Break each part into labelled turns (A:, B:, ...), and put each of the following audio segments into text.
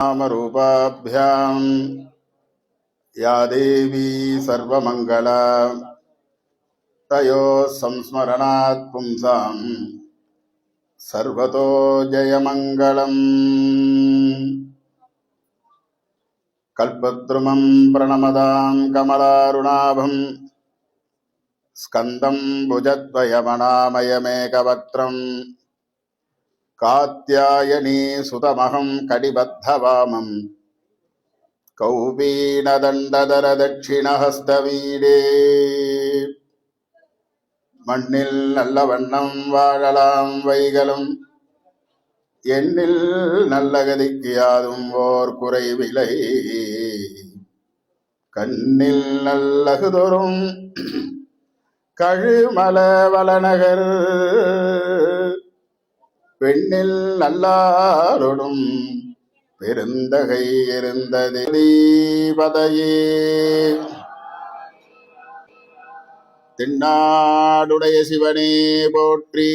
A: नामरूपाभ्यां या देवी सर्वमङ्गला तयोः संस्मरणात् पुंसां सर्वतो जयमङ्गलम्। कल्पद्रुमं प्रणमदां कमलारुणाभं स्कन्दं भुजद्वयमनामयमेकवक्त्रम् कात्यायनी सुतमहं कटिबद्धवामम् कौपीनदण्डधर दक्षिणहस्तवीडे மண்ணில் நல்ல வண்ணம் வாழலாம் வைகளும் எண்ணில் நல்ல கதிக்கு யாதும் ஓர் குறைவிலை கண்ணில் நல்லகுதொரும் கழுமல வளநகர் பெண்ணில் நல்லாரொடும் பெருந்தகை இருந்ததே பதையே தென்னாடுடைய சிவனே போற்றி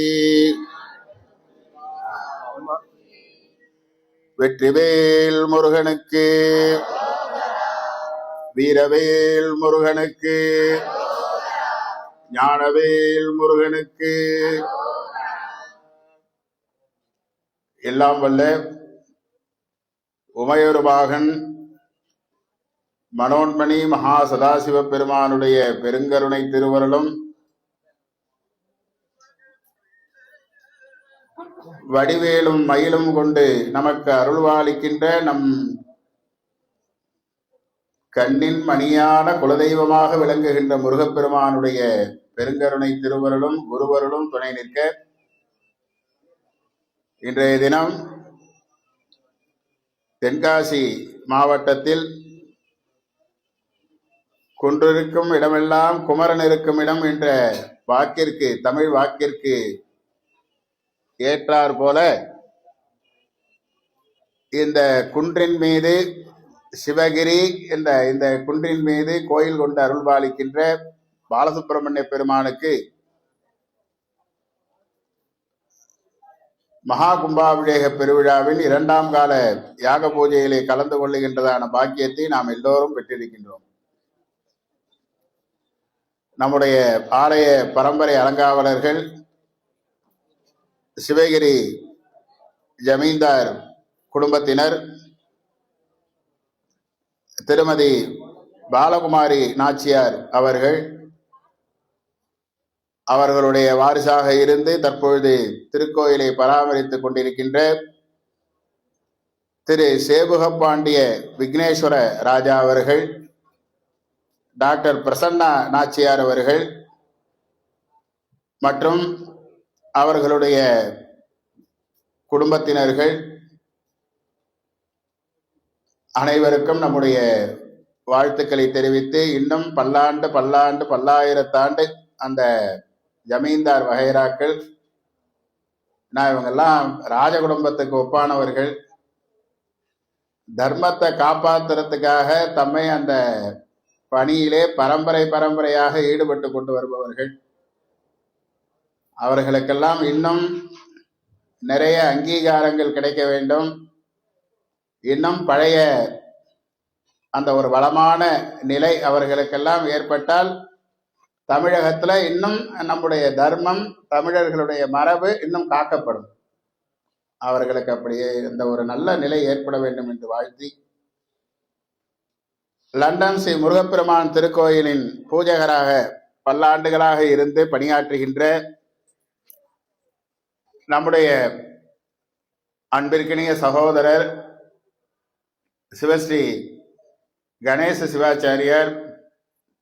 A: வெற்றிவேல் முருகனுக்கு வீரவேல் முருகனுக்கு ஞானவேல் முருகனுக்கு எல்லாம் வல்ல உமையொருபாகன் மனோன்மணி மகா சதாசிவ பெருமானுடைய பெருங்கருணை திருவருளும் வடிவேலும் மயிலும் கொண்டு நமக்கு அருள்வாளிக்கின்ற நம் கண்ணின் மணியான குலதெய்வமாக விளங்குகின்ற முருகப்பெருமானுடைய பெருங்கருணை திருவருளும் குருவருளும் துணை நிற்க இன்றைய தினம் தென்காசி மாவட்டத்தில் குன்றிருக்கும் இடமெல்லாம் குமரன் இருக்கும் இடம் என்ற வாக்கிற்கு, தமிழ் வாக்கிற்கு ஏற்றார் போல இந்த குன்றின் மீது சிவகிரி என்ற இந்த குன்றின் மீது கோயில் கொண்டு அருள்பாலிக்கின்ற பாலசுப்பிரமணிய பெருமானுக்கு மகா கும்பாபிஷேக பெருவிழாவின் 2ஆம் கால யாக பூஜையிலே கலந்து கொள்ளுகின்றதான பாக்கியத்தை நாம் எல்லோரும் பெற்றிருக்கின்றோம். நம்முடைய ஆலய பரம்பரை அலங்காவலர்கள் சிவகிரி ஜமீன்தார் குடும்பத்தினர் திருமதி பாலகுமாரி நாச்சியார் அவர்கள் அவர்களுடைய வாரிசாக இருந்து தற்பொழுது திருக்கோயிலை பராமரித்துக் கொண்டிருக்கின்ற திரு சேபுகப்பாண்டிய விக்னேஸ்வர ராஜா அவர்கள், டாக்டர் பிரசன்னா நாச்சியார் அவர்கள் மற்றும் அவர்களுடைய குடும்பத்தினர்கள் அனைவருக்கும் நம்முடைய வாழ்த்துக்களை தெரிவித்து, இன்னும் பல்லாண்டு பல்லாண்டு பல்லாயிரத்தாண்டு அந்த ஜமீன்தார் வகைராக்கள், நான் இவங்கெல்லாம் ராஜ குடும்பத்துக்கு ஒப்பானவர்கள், தர்மத்தை காப்பாற்றுறதுக்காக தம்மை அந்த பணியிலே பரம்பரையாக ஈடுபட்டு கொண்டு வருபவர்கள், அவர்களுக்கெல்லாம் இன்னும் நிறைய அங்கீகாரங்கள் கிடைக்க வேண்டும். இன்னும் பழைய அந்த ஒரு வளமான நிலை அவர்களுக்கெல்லாம் ஏற்பட்டால் தமிழகத்துல இன்னும் நம்முடைய தர்மம், தமிழர்களுடைய மரபு இன்னும் காக்கப்படும். அவர்களுக்கு அப்படியே இந்த ஒரு நல்ல நிலை ஏற்பட வேண்டும் என்று வாழ்த்தி, லண்டன் ஸ்ரீ முருகப்பெருமான் திருக்கோயிலின் பூஜகராக பல்லாண்டுகளாக இருந்து பணியாற்றுகின்ற நம்முடைய அன்பிற்கினிய சகோதரர் சிவஸ்ரீ கணேச சிவாச்சாரியார்,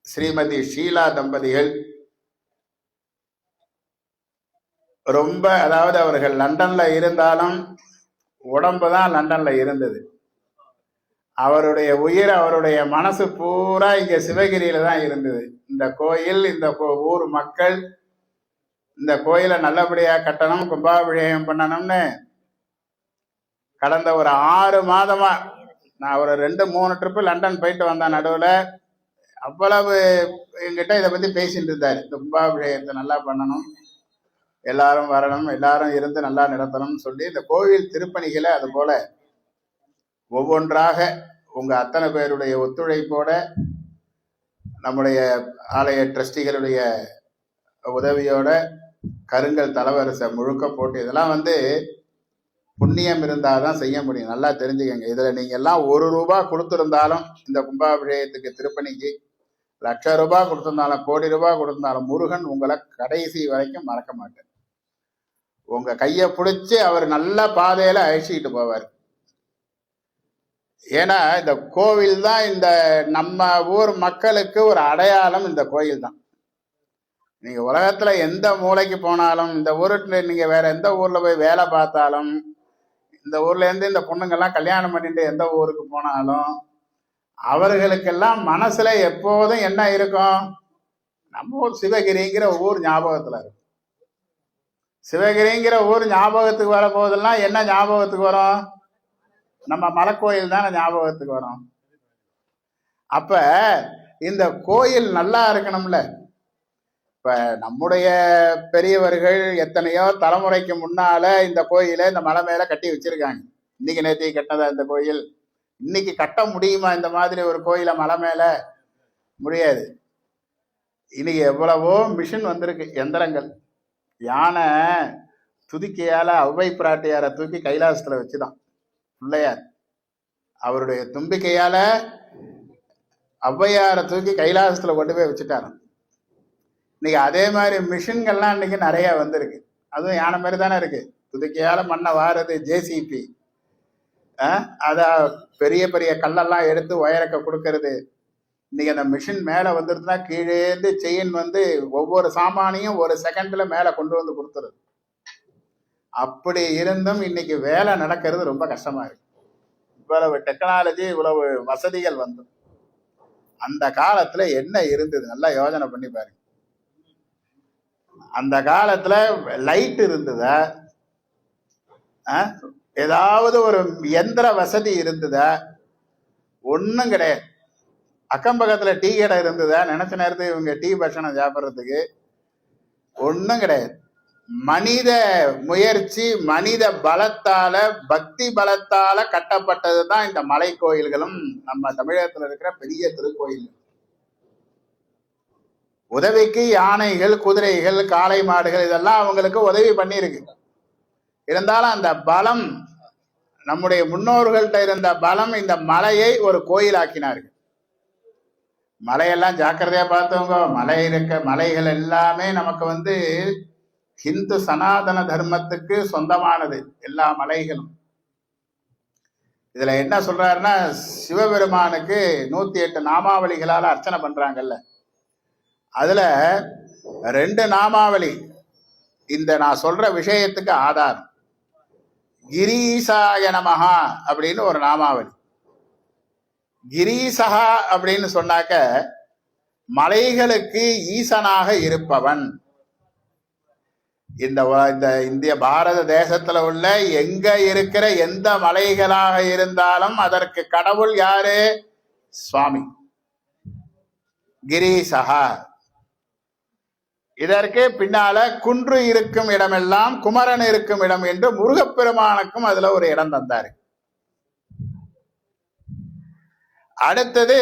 A: ஸ்ரீமதி ஷீலா தம்பதிகள் ரொம்ப, அதாவது அவர்கள் லண்டன்ல இருந்தாலும் உடம்பு தான் லண்டன்ல இருந்தது. அவருடைய உயிர், அவருடைய மனசு பூரா இங்க சிவகிரியில தான் இருந்தது. இந்த கோயில், இந்த ஊர் மக்கள் இந்த கோயிலை நல்லபடியா கட்டணும், கும்பாபிஷேகம் பண்ணணும்னு கடந்த ஒரு 6 மாதமா நான் ஒரு 2-3 ட்ரிப்பு லண்டன் போயிட்டு வந்தேன். நடுவில் அவ்வளவு என்கிட்ட இதை பத்தி பேசிட்டு இருந்தாரு. இந்த கும்பாபிஷேகத்தை நல்லா பண்ணணும், எல்லாரும் வரணும், எல்லாரும் இருந்து நல்லா நடத்தணும்னு சொல்லி இந்த கோவில் திருப்பணிகளை அது போல ஒவ்வொன்றாக உங்க அத்தனை பேருடைய ஒத்துழைப்போட நம்முடைய ஆலய ட்ரஸ்டிகளுடைய உதவியோட கருங்கல் தலவரிசை முழுக்க போட்டு இதெல்லாம் புண்ணியம் இருந்தாதான் செய்ய முடியும். நல்லா தெரிஞ்சுக்கங்க. இதுல நீங்க எல்லாம் ₹1 கொடுத்திருந்தாலும் இந்த கும்பாபிஷேகத்துக்கு திருப்பணிக்கு ₹1,00,000 கொடுத்திருந்தாலும் ₹1,00,00,000 கொடுத்திருந்தாலும் முருகன் உங்களை கடைசி வரைக்கும் மறக்க மாட்டார். உங்க கையை பிடிச்சி அவர் நல்ல பாதையில அழிச்சுக்கிட்டு போவார். ஏன்னா இந்த கோவில் தான் இந்த நம்ம ஊர் மக்களுக்கு ஒரு அடையாளம். இந்த கோயில் தான். நீங்க உலகத்துல எந்த மூலைக்கு போனாலும், இந்த ஊருக்கு நீங்க வேற எந்த ஊர்ல போய் வேலை பார்த்தாலும், இந்த ஊர்ல இருந்து இந்த பொண்ணுங்கெல்லாம் கல்யாணம் பண்ணிட்டு எந்த ஊருக்கு போனாலும் அவர்களுக்கெல்லாம் மனசுல எப்போதும் என்ன இருக்கும்? நம்ம ஊர் சிவகிரிங்கிற ஊர் ஞாபகத்துல இருக்கும். சிவகிரிங்கிற ஊர் ஞாபகத்துக்கு வர போதெல்லாம் என்ன ஞாபகத்துக்கு வரும்? நம்ம மலைக்கோயில் தானே ஞாபகத்துக்கு வரும். அப்ப இந்த கோயில் நல்லா இருக்கணும்ல. இப்ப நம்முடைய பெரியவர்கள் எத்தனையோ தலைமுறைக்கு முன்னால இந்த கோயிலை இந்த மலை மேல கட்டி வச்சிருக்காங்க. இன்னைக்கு நேற்று கட்டினதா இந்த கோயில்? இன்னைக்கு கட்ட முடியுமா இந்த மாதிரி ஒரு கோயிலை மலை மேல? முடியாது. இன்னைக்கு எவ்வளவோ மிஷின் வந்திருக்கு, எந்திரங்கள். யானை துதிக்கையால அவ்வை பிராட்டியாரை தூக்கி கைலாசத்துல வச்சுதான் பிள்ளையார். அவருடைய தும்பிக்கையால ஔவையாரை தூக்கி கைலாசத்துல கொண்டு போய் வச்சுட்டாரு. இன்னைக்கு அதே மாதிரி மிஷின்கள்லாம் இன்னைக்கு நிறைய வந்திருக்கு. அதுவும் யானை மாதிரி தானே இருக்கு. துதிக்கையால மண்ணை வாரது ஜேசிபி. அத பெரிய பெரிய கல்லெல்லாம் எடுத்து உயரக்க கொடுக்கறது. இன்னைக்கு அந்த மிஷின் மேல வந்துருச்சுன்னா கீழேந்து செயின் ஒவ்வொரு சாமானையும் ஒரு செகண்ட்ல மேல கொண்டு வந்து கொடுத்துருது. அப்படி இருந்தும் இன்னைக்கு வேலை நடக்கிறது ரொம்ப கஷ்டமா இருக்கு. இவ்வளவு டெக்னாலஜி, இவ்வளவு வசதிகள் அந்த காலத்துல என்ன இருந்தது? நல்லா யோசனை பண்ணி பாருங்க. அந்த காலத்துல லைட் இருந்ததா? ஏதாவது ஒரு எந்திர வசதி இருந்ததா? ஒன்னும் கிடையாது. அக்கம் பக்கத்துல டீ கடை இருந்ததா? நினைச்ச நேரத்துக்கு இவங்க டீ பட்சணம் சாப்பிட்றதுக்கு ஒன்னும் கிடையாது. மனித முயற்சி, மனித பலத்தால, பக்தி பலத்தால கட்டப்பட்டது தான் இந்த மலை கோயில்களும் நம்ம தமிழகத்துல இருக்கிற பெரிய திருக்கோயில். உதவிக்கு யானைகள், குதிரைகள், காளை மாடுகள் இதெல்லாம் அவங்களுக்கு உதவி பண்ணியிருக்கு. இருந்தாலும் அந்த பலம், நம்முடைய முன்னோர்கள்ட்ட இருந்த பலம் இந்த மலையை ஒரு கோயிலாக்கினார்கள். மலையெல்லாம் ஜாக்கிரதையா பார்த்தவங்க. மலைகள் எல்லாமே நமக்கு ஹிந்து சனாதன தர்மத்துக்கு சொந்தமானது. எல்லா மலைகளும். இதுல என்ன சொல்றாருன்னா, சிவபெருமானுக்கு 108 நாமாவளிகளால அர்ச்சனை பண்றாங்கல்ல. அதுல 2 நாமாவளி இந்த நான் சொல்ற விஷயத்துக்கு ஆதாரம். கிரீசாய நமஹா அப்படின்னு ஒரு நாமாவளி. கிரீசகா அப்படின்னு சொன்னாக்க மலைகளுக்கு ஈசனாக இருப்பவன். இந்த இந்திய பாரத தேசத்துல உள்ள எங்க இருக்கிற எந்த மலைகளாக இருந்தாலும் அதற்கு கடவுள் யாரு? சுவாமி கிரீசகா. இதற்கு பின்னால குன்று இருக்கும் இடமெல்லாம் குமரன் இருக்கும் இடம் என்று முருகப்பெருமானுக்கும் அதுல ஒரு இடம் தந்தாரு. அடுத்தது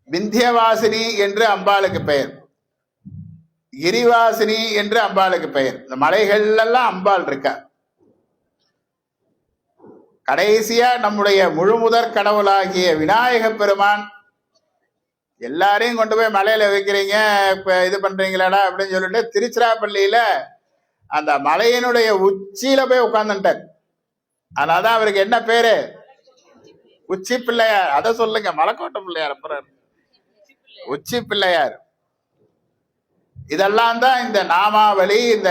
A: விந்தியவாசினி என்று அம்பாளுக்கு பெயர், கிரிவாசினி என்று அம்பாளுக்கு பெயர். இந்த மலைகள் எல்லாம் அம்பாள் இருக்கா. கடைசியா நம்முடைய முழுமுதற் கடவுளாகிய விநாயக பெருமான். எல்லாரையும் கொண்டு போய் மலையில வைக்கிறீங்க, இது பண்றீங்களாடா அப்படின்னு சொல்லிட்டு திருச்சிராப்பள்ளியில அந்த மலையினுடைய உச்சியில போய் உட்கார்ந்துட்டார். அதனாலதான் அவருக்கு என்ன பேரு? உச்சி பிள்ளையார். அதை சொல்லுங்க, மலைக்கோட்டை பிள்ளையார். அப்புறம் உச்சி பிள்ளையார். இதெல்லாம் தான் இந்த நாமாவளி. இந்த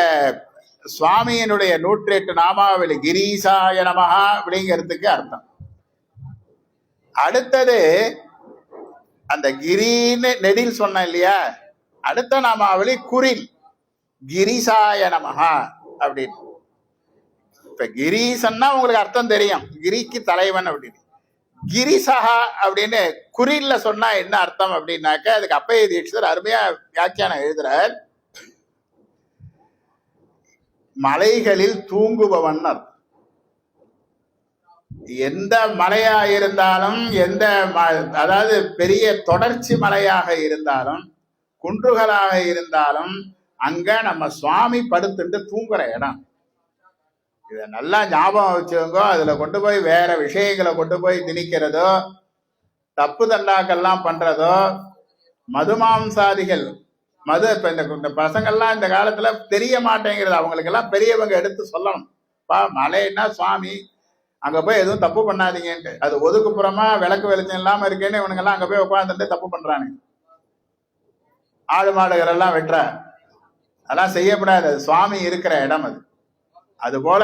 A: சுவாமியினுடைய 108 நாமாவளி கிரீசாய நமஹா அப்படிங்கிறதுக்கு அர்த்தம். அடுத்தது அந்த கிரின்னு நெடில் சொன்ன இல்லையா, அடுத்த நாமாவளி குரில், கிரிசாய நமஹா அப்படின்னு. இப்ப கிரீசன்னா உங்களுக்கு அர்த்தம் தெரியும், கிரிக்கு தலைவன் அப்படின்னு. கிரிசகா அப்படின்னு குறில்ல சொன்னா என்ன அர்த்தம் அப்படின்னாக்க, அதுக்கு அப்பைய தீட்சிதர் அருமையா வியாக்கியானம் எழுதுறார். மலைகளில் தூங்குபவன் அர்த்தம். எந்த மலையா இருந்தாலும், அதாவது பெரிய தொடர்ச்சி மலையாக இருந்தாலும், குன்றுகளாக இருந்தாலும், அங்க நம்ம சுவாமி படுத்துட்டு தூங்குற இடம். இத நல்லா ஞாபகம் வச்சுக்கோங்க. அதுல கொண்டு போய் வேற விஷயங்களை கொண்டு போய் திணிக்கிறதோ, தப்பு தண்டாக்கெல்லாம் பண்றதோ, மதுமாம்சாதிகள் இப்ப இந்த பசங்கள்லாம் இந்த காலத்துல தெரிய மாட்டேங்கிறது. அவங்களுக்கு எல்லாம் பெரியவங்க எடுத்து சொல்லணும். மலைன்னா சுவாமி, அங்க போய் எதுவும் தப்பு பண்ணாதீங்கன்ட்டு. அது ஒதுக்குப்புறமா விளக்கு வெளிச்சம் இல்லாம இருக்கேன்னு இவனுங்க எல்லாம் அங்க போய் உட்காந்துட்டு தப்பு பண்றானுங்க. ஆடு மாடுகள் எல்லாம் வெட்டுற, அதெல்லாம் செய்யக்கூடாது. அது சுவாமி இருக்கிற இடம் அது. அது போல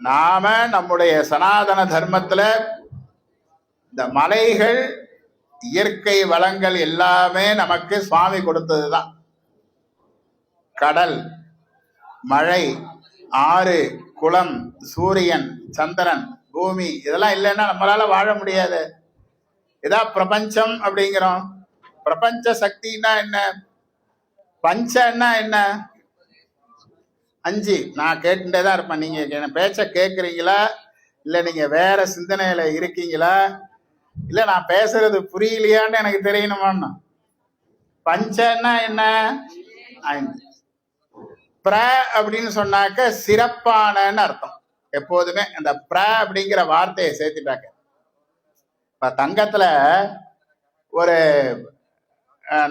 A: நாம நம்முடைய சனாதன தர்மத்துல இந்த மலைகள், இயற்கை வளங்கள் எல்லாமே நமக்கு சுவாமி கொடுத்ததுதான். கடல், மழை, ஆறு, குளம், சூரியன், சந்திரன், பூமி, இதெல்லாம் இல்லைன்னா நம்மளால வாழ முடியாது. இதான் பிரபஞ்சம் அப்படிங்கிறோம். பிரபஞ்ச சக்தின்னா என்ன? பஞ்சன்னா என்ன? 5. நான் கேட்டுட்டே தான் இருப்பேன். நீங்க என் பேச்ச கேட்குறீங்களா, இல்லை நீங்க வேற சிந்தனையில இருக்கீங்களா, இல்லை நான் பேசுறது புரியலையான்னு எனக்கு தெரியணுமான்னு. பஞ்சன்னா என்ன? 5. பிர அப்படின்னு சொன்னாக்க சிறப்பானன்னு அர்த்தம். எப்போதுமே அந்த பிர அப்படிங்கிற வார்த்தையை சேர்த்துட்டாக்க. இப்ப தங்கத்துல ஒரு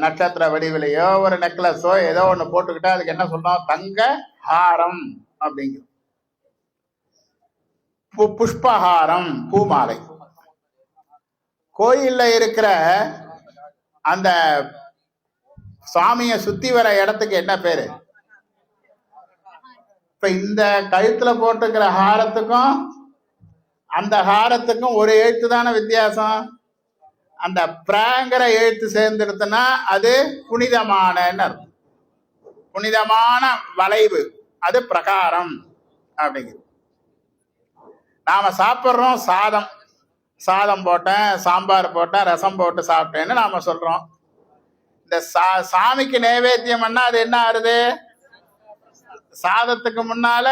A: நட்சத்திர வடிவிலையோ ஒரு நெக்லஸோ ஏதோ ஒண்ணு போட்டுக்கிட்டா அதுக்கு என்ன சொல்றோம்? தங்க ஹாரம் அப்படிங்கிறோம். புஷ்பஹாரம், பூமாலை. கோயில்ல இருக்கிற அந்த சாமியை சுத்தி வர இடத்துக்கு என்ன பேரு? இப்ப இந்த கழுத்துல போட்டுக்கிற ஹாரத்துக்கும் அந்த ஹாரத்துக்கும் ஒரு எழுத்து தானே வித்தியாசம். அந்த பிராங்கிற எழுத்து சேர்ந்துடுத்துனா அது புனிதமான அர்த்தம். புனிதமான வளைவு, அது பிரகாரம் அப்படிங்கிறது. நாம சாப்பிட்றோம் சாதம் போட்டேன், சாம்பார் போட்டேன், ரசம் போட்டு சாப்பிட்டேன்னு நாம சொல்றோம். இந்த சாமிக்கு நைவேத்தியம் பண்ணா அது என்ன ஆறுது? சாதத்துக்கு முன்னால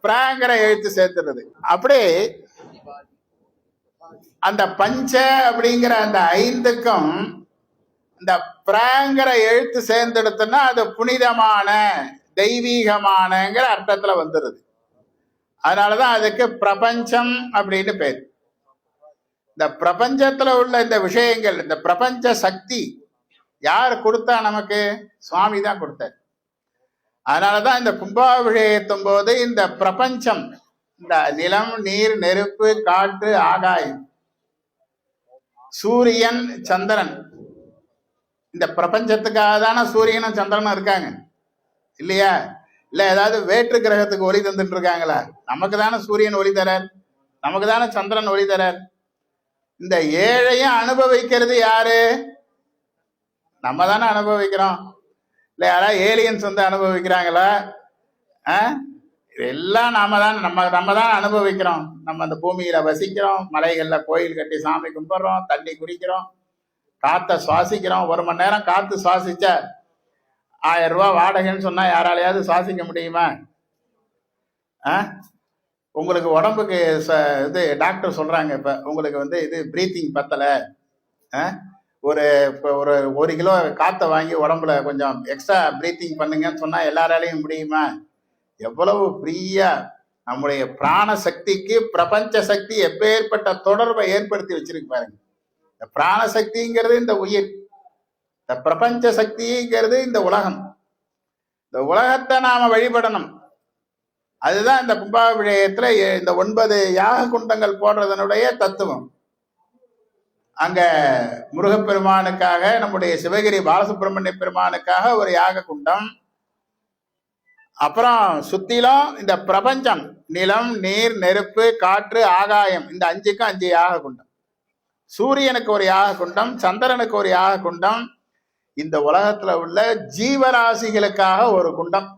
A: பிராங்கிற எழுத்து சேர்த்துறது. அப்படி அந்த பஞ்ச அப்படிங்கிற அந்த 5க்கும் இந்த பிராங்கிற எழுத்து சேர்ந்தெடுத்தோம்னா அது புனிதமான, தெய்வீகமானங்கிற அர்த்தத்துல வந்துடுது. அதனாலதான் அதுக்கு பிரபஞ்சம் அப்படின்னு பேர். இந்த பிரபஞ்சத்துல உள்ள இந்த விஷயங்கள், இந்த பிரபஞ்ச சக்தி யார் கொடுத்தா? நமக்கு சுவாமி தான் கொடுத்தார். அதனாலதான் இந்த கும்பாபிஷேகத்தும் போது இந்த பிரபஞ்சம், இந்த நிலம், நீர், நெருப்பு, காற்று, ஆகாயம், சூரியன், சந்திரன், இந்த பிரபஞ்சத்துக்காக தானே சூரியனும் சந்திரனும் இருக்காங்க இல்லையா? இல்ல ஏதாவது வேற்று கிரகத்துக்கு ஒளி தந்துட்டு இருக்காங்களா? நமக்கு தானே சூரியன் ஒளி தரார், நமக்கு தானே சந்திரன் ஒளி தரார். இந்த ஏழையும் அனுபவிக்கிறது யாரு? நம்ம தானே அனுபவிக்கிறோம். இல்ல யாராவது ஏலியன்ஸ் வந்து அனுபவிக்கிறாங்களா? இதெல்லாம் நம்ம தான் அனுபவிக்கிறோம். நம்ம அந்த பூமியில வசிக்கிறோம், மலைகள்ல கோயில் கட்டி சாமி கும்பிடுறோம், தண்ணி குடிக்கிறோம், காத்த சுவாசிக்கிறோம். 1 மணி நேரம் காத்து சுவாசிச்ச 1000 ரூபாய் வாடகைன்னு சொன்னா யாராலையாவது சுவாசிக்க முடியுமா? உங்களுக்கு உடம்புக்கு இது டாக்டர் சொல்றாங்க, இப்ப உங்களுக்கு வந்து இது பிரீத்திங் பத்தலை, ஒரு 1 கிலோ காற்றை வாங்கி உடம்புல கொஞ்சம் எக்ஸ்ட்ரா பிரீத்திங் பண்ணுங்கன்னு சொன்னா எல்லாராலையும் முடியுமா? எவ்வளவு ஃப்ரீயா நம்முடைய பிராண சக்திக்கு பிரபஞ்ச சக்தி எப்பேற்பட்ட தொடர்பை ஏற்படுத்தி வச்சிருக்கு பாருங்க. இந்த பிராண சக்திங்கிறது இந்த உயிர், இந்த பிரபஞ்ச சக்திங்கிறது இந்த உலகம். இந்த உலகத்தை நாம வழிபடணும். அதுதான் இந்த கும்பாபிஷேகத்துல இந்த 9 யாக குண்டங்கள் போடுறதனுடைய தத்துவம். அங்க முருகப்பெருமானுக்காக, நம்முடைய சிவகிரி பாலசுப்பிரமணிய பெருமானுக்காக ஒரு யாக குண்டம். அப்புறம் சுத்திலும் இந்த பிரபஞ்சம், நிலம், நீர், நெருப்பு, காற்று, ஆகாயம், இந்த 5க்கும் 5 யாக குண்டம். சூரியனுக்கு ஒரு யாக குண்டம், சந்திரனுக்கு ஒரு யாக குண்டம், இந்த உலகத்துல உள்ள ஜீவராசிகளுக்காக ஒரு குண்டம்.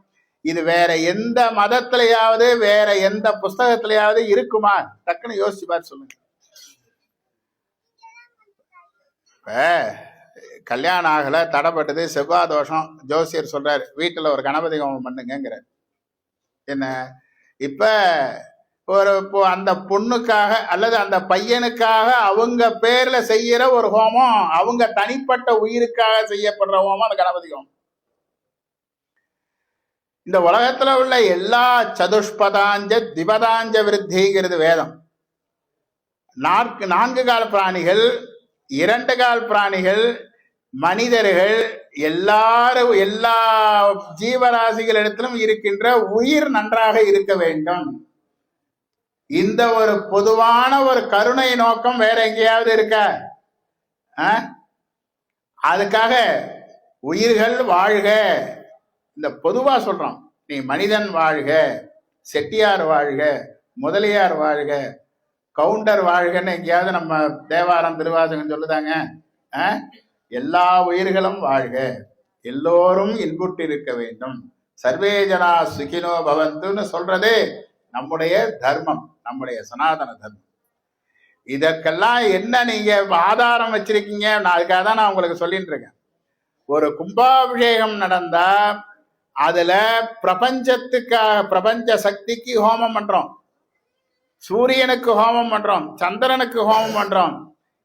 A: இது வேற எந்த மதத்திலேயாவது வேற எந்த புஸ்தகத்திலேயாவது இருக்குமா? டக்குன்னு யோசிச்சு பார்த்து சொல்லுங்க. இப்ப கல்யாணம் ஆகல, தடைப்பட்டது, செவ்வாய் தோஷம், ஜோசியர் சொல்றாரு வீட்டுல ஒரு கணபதி ஹோமம் பண்ணுங்கிறார். என்ன இப்ப அந்த பொண்ணுக்காக அல்லது அந்த பையனுக்காக அவங்க பேர்ல செய்யற ஒரு ஹோமம், அவங்க தனிப்பட்ட உயிருக்காக செய்யப்படுற ஹோமம் அந்த கணபதி ஹோமம். இந்த உலகத்துல உள்ள எல்லா சதுஷ்பதாஞ்ச திபதாஞ்ச விருத்திங்கிறது வேதம். 4 கால் பிராணிகள், 2 கால் பிராணிகள், மனிதர்கள், எல்லாரும் எல்லா ஜீவராசிகளிடத்திலும் இருக்கின்ற உயிர் நன்றாக இருக்க வேண்டும். இந்த ஒரு பொதுவான ஒரு கருணை நோக்கம் வேற எங்கேயாவது இருக்க? அதுக்காக உயிர்கள் வாழ்க, இந்த பொதுவா சொல்றோம். நீ மனிதன் வாழ்க, செட்டியார் வாழ்க, முதலியார் வாழ்க, கவுண்டர் வாழ்கன்னு எங்கேயாவது நம்ம தேவாரம் திருவாசகம் சொல்லுதாங்க? எல்லா உயிர்களும் வாழ்க, எல்லோரும் இன்புற்று இருக்க வேண்டும், சர்வேஜனா சுகினோ பவந்துன்னு சொல்றது நம்முடைய தர்மம், நம்முடைய சனாதன தர்மம். இதற்கெல்லாம் என்ன நீங்க ஆதாரம் வச்சிருக்கீங்க? நான் அதுக்காக தான் நான் உங்களுக்கு சொல்லிட்டு இருக்கேன். ஒரு கும்பாபிஷேகம் நடந்தா அதுல பிரபஞ்சத்துக்காக, பிரபஞ்ச சக்திக்கு ஹோமம் பண்றோம், சூரியனுக்கு ஹோமம் பண்றோம், சந்திரனுக்கு ஹோமம் பண்றோம்.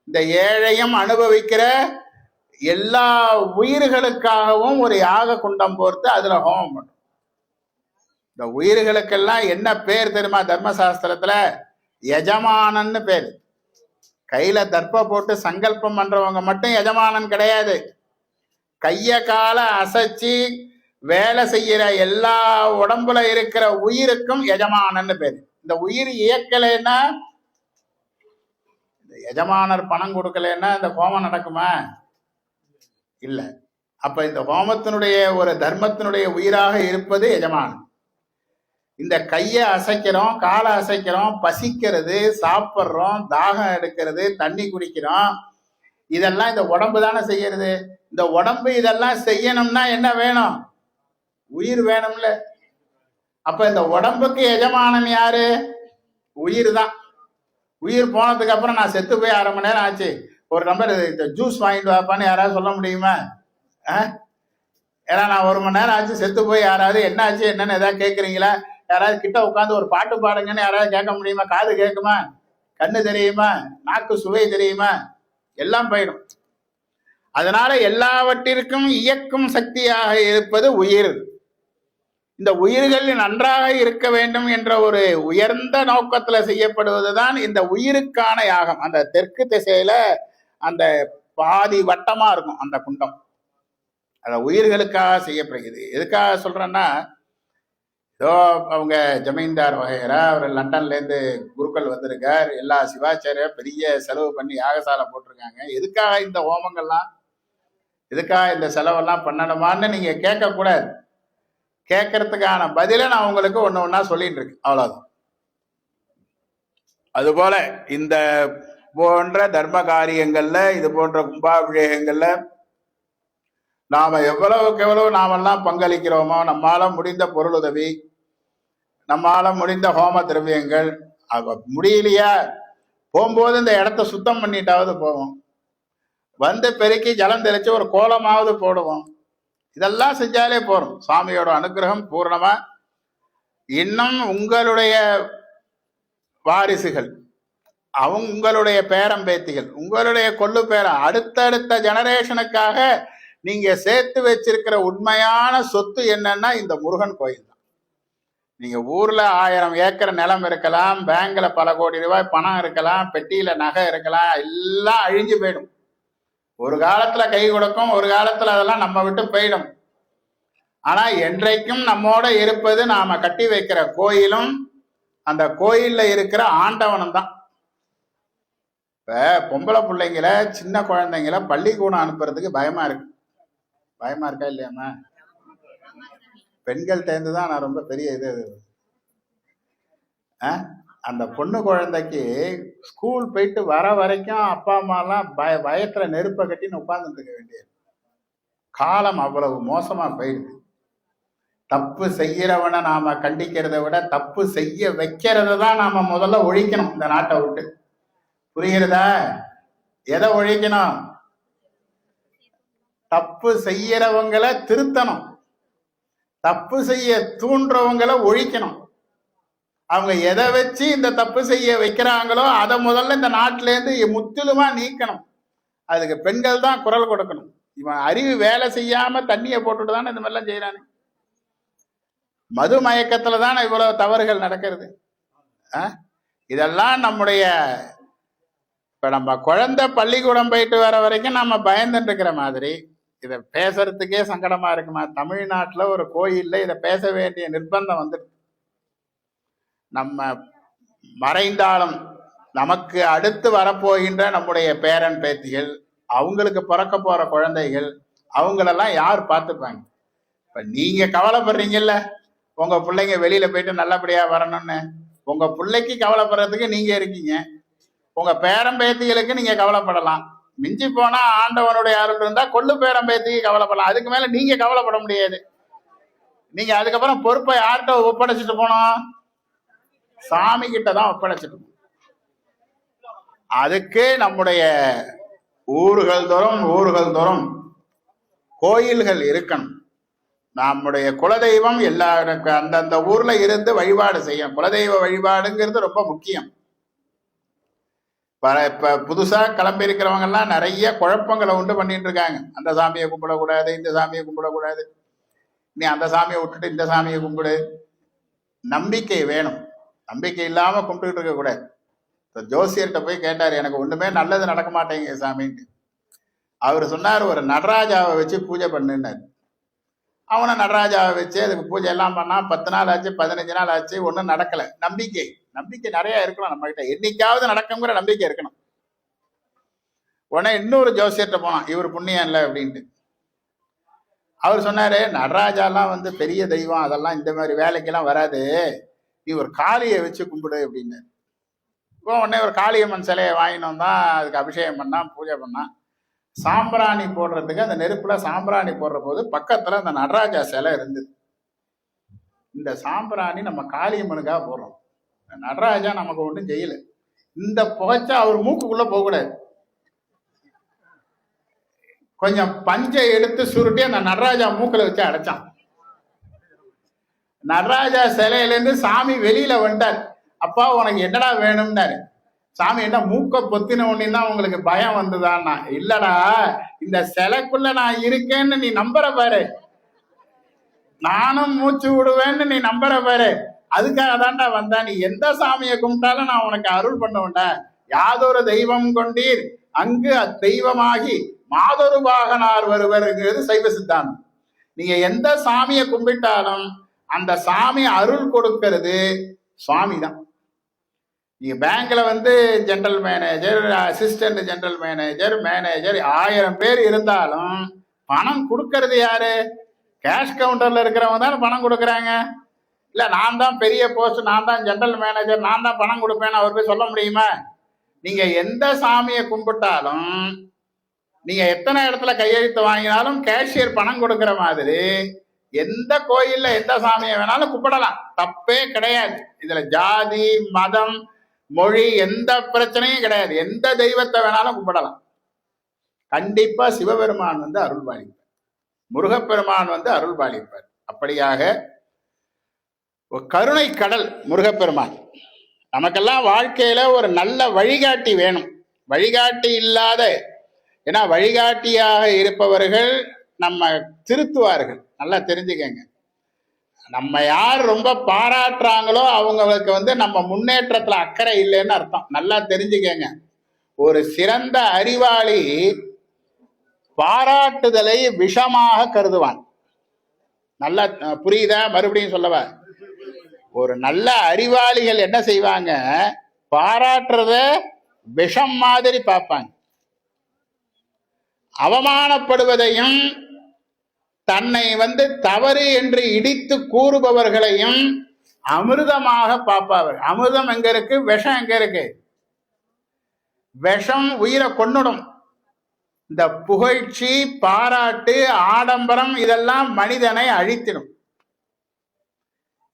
A: இந்த ஏழையும் அனுபவிக்கிற எல்லா உயிர்களுக்காகவும் ஒரு யாக குண்டம் போர்த்து அதுல ஹோமம் பண்றோம். இந்த உயிர்களுக்கெல்லாம் என்ன பேர் தெரியுமா? தர்மசாஸ்திரத்துல எஜமானன்னு பேர். கையில தர்ப்ப போட்டு சங்கல்பம் பண்றவங்க மட்டும் எஜமானன் கிடையாது. கைய கால அசைச்சு வேலை செய்யற எல்லா உடம்புல இருக்கிற உயிருக்கும் எஜமானன்னு பேரு. இந்த உயிர் இயக்கலைன்னா, எஜமானர் பணம் கொடுக்கலன்னா இந்த ஹோமம் நடக்குமா? இல்ல. அப்ப இந்த ஹோமத்தினுடைய ஒரு தர்மத்தினுடைய உயிராக இருப்பது எஜமானன். இந்த கையை அசைக்கிறோம், காலை அசைக்கிறோம், பசிக்கிறது, சாப்பிட்றோம், தாகம் எடுக்கிறது, தண்ணி குடிக்கிறோம், இதெல்லாம் இந்த உடம்பு தானே செய்யறது. இந்த உடம்பு இதெல்லாம் செய்யணும்னா என்ன வேணும்? உயிர் வேணும்ல. அப்ப இந்த உடம்புக்கு எஜமானன் யாரு? உயிர் தான். உயிர் போனதுக்கு அப்புறம் நான் செத்து போய் 1/2 மணி நேரம் ஆச்சு, ஒரு நம்பர் ஜூஸ் வாங்கிட்டு வாப்பான்னு யாராவது சொல்ல முடியுமா? ஏன்னா நான் 1 மணி நேரம் ஆச்சு செத்து போய் யாராவது என்ன ஆச்சு என்னன்னு ஏதாவது கேட்குறீங்களா? யாராவது கிட்ட உட்காந்து ஒரு பாட்டு பாடுங்கன்னு யாராவது கேட்க முடியுமா? காது கேட்குமா? கண்ணு தெரியுமா? நாக்கு சுவை தெரியுமா? எல்லாம் போயிடும். அதனால எல்லாவற்றிற்கும் இயக்கும் சக்தியாக இருப்பது உயிர். இந்த உயிர்கள் நன்றாக இருக்க வேண்டும் என்ற ஒரு உயர்ந்த நோக்கத்துல செய்யப்படுவதுதான் இந்த உயிருக்கான யாகம். அந்த தெற்கு திசையில அந்த பாதி வட்டமா இருக்கும் அந்த குண்டம், அந்த உயிர்களுக்காக செய்யப்படுகிறது. எதுக்காக சொல்றேன்னா, ஏதோ அவங்க ஜமீன்தார் வகைரா அவர் லண்டன்ல இருந்து குருக்கள் வந்திருக்கார், எல்லா சிவாச்சாரிய பெரிய செலவு பண்ணி யாகசாலை போட்டிருக்காங்க. எதுக்காக இந்த ஹோமங்கள்லாம், எதுக்காக இந்த செலவெல்லாம் பண்ணணுமான்னு நீங்க கேட்க கூடாது. கேட்கறதுக்கான பதில நான் உங்களுக்கு ஒண்ணு ஒன்னா சொல்லிட்டு இருக்கேன், அவ்வளவுதான். அதுபோல இந்த போன்ற தர்ம காரியங்கள்ல, இது போன்ற கும்பாபிஷேகங்கள்ல நாம எவ்வளவுக்கு எவ்வளவு நாமெல்லாம் பங்களிக்கிறோமோ, நம்மால முடிந்த பொருளுதவி, நம்மால முடிந்த ஹோம திரவியங்கள், முடியலையா போகும்போது இந்த இடத்த சுத்தம் பண்ணிட்டாவது போவோம், வந்து பெருக்கி ஜலம் தெளிச்சு ஒரு கோலமாவது போடுவோம். இதெல்லாம் செஞ்சாலே போறோம். சுவாமியோட அனுகிரகம் பூர்ணமா. இன்னும் உங்களுடைய வாரிசுகள், உங்களுடைய பேரம்பேத்திகள், உங்களுடைய கொள்ளு பேரன், அடுத்தடுத்த ஜெனரேஷனுக்காக நீங்க சேர்த்து வச்சிருக்கிற உண்மையான சொத்து என்னன்னா இந்த முருகன் கோயில் தான். நீங்க ஊர்ல 1000 ஏக்கர் நிலம் இருக்கலாம், பேங்க்ல பல கோடி ரூபாய் பணம் இருக்கலாம், பெட்டியில நகை இருக்கலாம், எல்லாம் அழிஞ்சு போயிடும். ஒரு காலத்துல கை கொடுக்கும், ஒரு காலத்துல அதெல்லாம் நம்ம விட்டு போயிடும். ஆனா என்றைக்கும் நம்மோட இருப்பது நாம கட்டி வைக்கிற கோயிலும் அந்த கோயில்ல இருக்கிற ஆண்டவனும் தான். இப்ப பொம்பளை பிள்ளைங்கள, சின்ன குழந்தைங்கள பள்ளிக்கூடம் அனுப்புறதுக்கு பயமா இருக்கு. பயமா இருக்கா இல்லையாமா? பெண்கள் தேர்ந்துதான் நான் ரொம்ப பெரிய இது. அந்த பொண்ணு குழந்தைக்கு ஸ்கூல் போயிட்டு வர வரைக்கும் அப்பா அம்மாலாம் பயத்துல நெருப்பை கட்டின்னு உட்கார்ந்துட்டு இருக்க வேண்டியது. காலம் அவ்வளவு மோசமா போயிடுது. தப்பு செய்யறவனை நாம கண்டிக்கிறத விட தப்பு செய்ய வைக்கிறத தான் நாம முதல்ல ஒழிக்கணும் இந்த நாட்டை விட்டு. புரிகிறதா? எதை ஒழிக்கணும்? தப்பு செய்யறவங்களை திருத்தணும், தப்பு செய்ய தூண்டுறவங்களை ஒழிக்கணும். அவங்க எதை வச்சு இந்த தப்பு செய்ய வைக்கிறாங்களோ அதை முதல்ல இந்த நாட்டில இருந்து முற்றிலுமா நீக்கணும். அதுக்கு பெண்கள் தான் குரல் கொடுக்கணும். இவன் அறிவு வேலை செய்யாம தண்ணியை போட்டுட்டு தானே இந்த மாதிரிலாம் செய்யறானு. மது மயக்கத்துல தானே இவ்வளவு தவறுகள் நடக்கிறது. இதெல்லாம் நம்முடைய இப்ப நம்ம குழந்தை பள்ளிக்கூடம் போயிட்டு வர வரைக்கும் நம்ம பயந்துட்டு இருக்கிற மாதிரி இதை பேசுறதுக்கே சங்கடமா இருக்குமா? தமிழ்நாட்டுல ஒரு கோயில்ல இதை பேச வேண்டிய நிர்பந்தம் வந்துருக்கு. நம்ம மறைந்தாலும் நமக்கு அடுத்து வரப்போகின்ற நம்முடைய பேரன் பேத்திகள், அவங்களுக்கு பிறக்க போற குழந்தைகள், அவங்களெல்லாம் யார் பார்த்துப்பாங்க? இப்ப நீங்க கவலைப்படுறீங்கல்ல உங்க பிள்ளைங்க வெளியில போயிட்டு நல்லபடியா வரணும்னு, உங்க பிள்ளைக்கு கவலைப்படுறதுக்கு நீங்க இருக்கீங்க. உங்க பேரன் பேத்திகளுக்கு நீங்க கவலைப்படலாம். மிஞ்சி போனா ஆண்டவனுடைய அருள் இருந்தா கொள்ளு பேரன் பேத்திக்கு கவலைப்படலாம். அதுக்கு மேல நீங்க கவலைப்பட முடியாது. நீங்க அதுக்கப்புறம் பொறுப்பை யார்கிட்ட ஒப்படைச்சிட்டு போனோம்? சாமி கிட்ட தான் ஒப்படைச்சிட்டு. அதுக்கு நம்முடைய ஊர்கள் தோறும் கோயில்கள் இருக்கணும். நம்முடைய குலதெய்வம் எல்லாருக்கும் அந்தந்த ஊர்ல இருந்து வழிபாடு செய்யும். குலதெய்வ வழிபாடுங்கிறது ரொம்ப முக்கியம். இப்ப புதுசா கிளம்பி இருக்கிறவங்க எல்லாம் நிறைய குழப்பங்களை உண்டு பண்ணிட்டு இருக்காங்க. அந்த சாமியை கும்பிடக்கூடாது, இந்த சாமியை கும்பிடக்கூடாது, நீ அந்த சாமியை விட்டுட்டு இந்த சாமியை கும்பிடு. நம்பிக்கை வேணும். நம்பிக்கை இல்லாம கும்பிட்டுக்கிட்டு இருக்க கூடாது. ஜோசியர்கிட்ட போய் கேட்டாரு, எனக்கு ஒண்ணுமே நல்லது நடக்க மாட்டேங்க சாமின்ட்டு. அவர் சொன்னார், ஒரு நடராஜாவை வச்சு பூஜை பண்ணுன்னாரு. அவனை நடராஜாவை வச்சு அதுக்கு பூஜை எல்லாம் பண்ணா 10 நாள் ஆச்சு, 15 நாள் ஆச்சு, ஒன்றும் நடக்கல. நம்பிக்கை நிறைய இருக்கணும் நம்ம கிட்ட. என்னைக்காவது நடக்குங்கிற நம்பிக்கை இருக்கணும். உடனே இன்னொரு ஜோசியர்கிட்ட போனான், இவர் புண்ணியம் இல்லை அப்படின்ட்டு. அவர் சொன்னாரு, நடராஜாலாம் வந்து பெரிய தெய்வம், அதெல்லாம் இந்த மாதிரி வேலைக்கெல்லாம் வராது, நீ ஒரு காளியை வச்சு கும்பிடு அப்படின்னு. இப்போ உடனே ஒரு காளியம்மன் சிலையை வாங்கினோம் தான், அதுக்கு அபிஷேகம் பண்ணான், பூஜை பண்ணான். சாம்பிராணி போடுறதுக்கு அந்த நெருப்புல சாம்பிராணி போடுற போது பக்கத்துல அந்த நடராஜா சிலை இருந்தது. இந்த சாம்பிராணி நம்ம காளியம்மனுக்காக போடுறோம், நடராஜா நமக்கு ஒன்றும் செய்யல. இந்த புகைச்சா அவர் மூக்குக்குள்ள போகக்கூடாது. கொஞ்சம் பஞ்சை எடுத்து சுருட்டி அந்த நடராஜா மூக்குல வச்சு அடைச்சான். நடராஜா சிலையிலேருந்து சாமி வெளியில வந்துட்டார். அப்பா உனக்கு என்னடா வேணும்னாரு. சாமி, என்ன மூக்க பொத்தின உடனே தான் உங்களுக்கு பயம் வந்துதான்னா? இல்லடா, இந்த சிலைக்குள்ள நான் இருக்கேன்னு நீ நம்புற பாரு, நானும் மூச்சு விடுவேன்னு நீ நம்புற பாரு, அதுக்காக தான்டா வந்தா. நீ எந்த சாமியை கும்பிட்டாலும் நான் உனக்கு அருள் பண்ணுவேன்டா. யாதொரு தெய்வம் கொண்டீர் அங்கு அத்தெய்வமாகி மாதொரு பாகனார் வருவருங்கிறது சைவ சித்தாந்தம். நீங்க எந்த சாமியை கும்பிட்டாலும் அந்த சாமி அருள் கொடுக்கிறது சுவாமி தான். நீங்க பேங்க்ல வந்து general manager, assistant general manager, 1000 பேர் இருந்தாலும் பணம் கொடுக்கறது யாரு? கேஷ் கவுண்டர்ல இருக்கிறவங்க தான் பணம் கொடுக்குறாங்க. இல்ல நான் தான் பெரிய போஸ்ட், நான் தான் ஜெனரல் மேனேஜர், நான் தான் பணம் கொடுப்பேன்னு அவர் போய் சொல்ல முடியுமா? நீங்க எந்த சாமியை கும்பிட்டாலும், நீங்க எத்தனை இடத்துல கையெழுத்து வாங்கினாலும் கேஷியர் பணம் கொடுக்கிற மாதிரி எந்த கோயில்ல எந்த சாமியை வேணாலும் கும்பிடலாம், தப்பே கிடையாது. இதுல ஜாதி, மதம், மொழி எந்த பிரச்சனையும் கிடையாது. எந்த தெய்வத்தை வேணாலும் கும்பிடலாம். கண்டிப்பா சிவபெருமான் வந்து அருள் பாலிப்பார், முருகப்பெருமான் வந்து அருள் பாலிப்பார். அப்படியாக ஒரு கருணை கடல் முருகப்பெருமான். நமக்கெல்லாம் வாழ்க்கையில ஒரு நல்ல வழிகாட்டி வேணும். வழிகாட்டி இல்லாத, ஏன்னா வழிகாட்டியாக இருப்பவர்கள் நம்ம திருத்துவார்கள். நல்லா தெரிஞ்சுக்கங்க. நம்ம யார் ரொம்ப பாராட்டுறாங்களோ அவங்களுக்கு வந்து நம்ம முன்னேற்றத்துல அக்கறை இல்லைன்னு அர்த்தம். நல்லா தெரிஞ்சுக்கங்க. ஒரு சிறந்த அறிவாளி பாராட்டுதலை விஷமாக கருதுவான். நல்லா புரியுதா? மறுபடியும் சொல்லவா? ஒரு நல்ல அறிவாளிகள் என்ன செய்வாங்க? பாராட்டுறத விஷம் மாதிரி பார்ப்பாங்க. அவமானப்படுவதையும் தன்னை வந்து தவறு என்று இடித்து கூறுபவர்களையும் அமிர்தமாக பார்ப்பார்கள். அமிர்தம் எங்க இருக்கு? விஷம் எங்க இருக்கு? விஷம் உயிரை கொன்னுடும். இந்த புகழ்ச்சி, பாராட்டு, ஆடம்பரம் இதெல்லாம் மனிதனை அழித்திடும்.